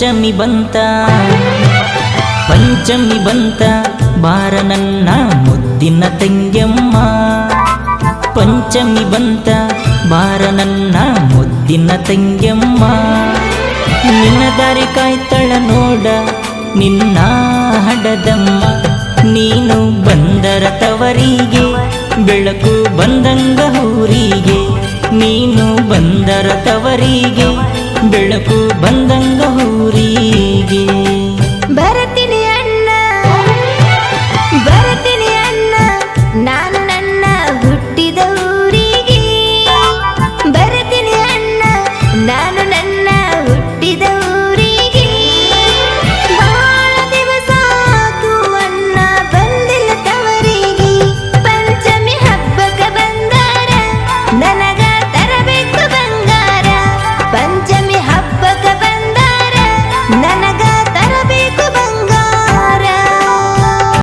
ಪಂಚಮಿ ಬಂತ ಪಂಚಮಿ ಬಂತ ಬಾರ ನನ್ನ ಮುದ್ದಿನ ತಂಗ್ಯಮ್ಮ ಪಂಚಮಿ ಬಂತ ಬಾರ ನನ್ನ ಮುದ್ದಿನ ತಂಗ್ಯಮ್ಮ ನಿನ್ನ ದಾರಿ ಕಾಯ್ತಳ ನೋಡ ನಿನ್ನ ಹಡದಮ್ಮ ನೀನು ಬಂದರ ತವರಿಗೆ ಬೆಳಕು ಬಂದಂಗ ಊರಿಗೆ ನೀನು ಬಂದರ ತವರಿಗೆ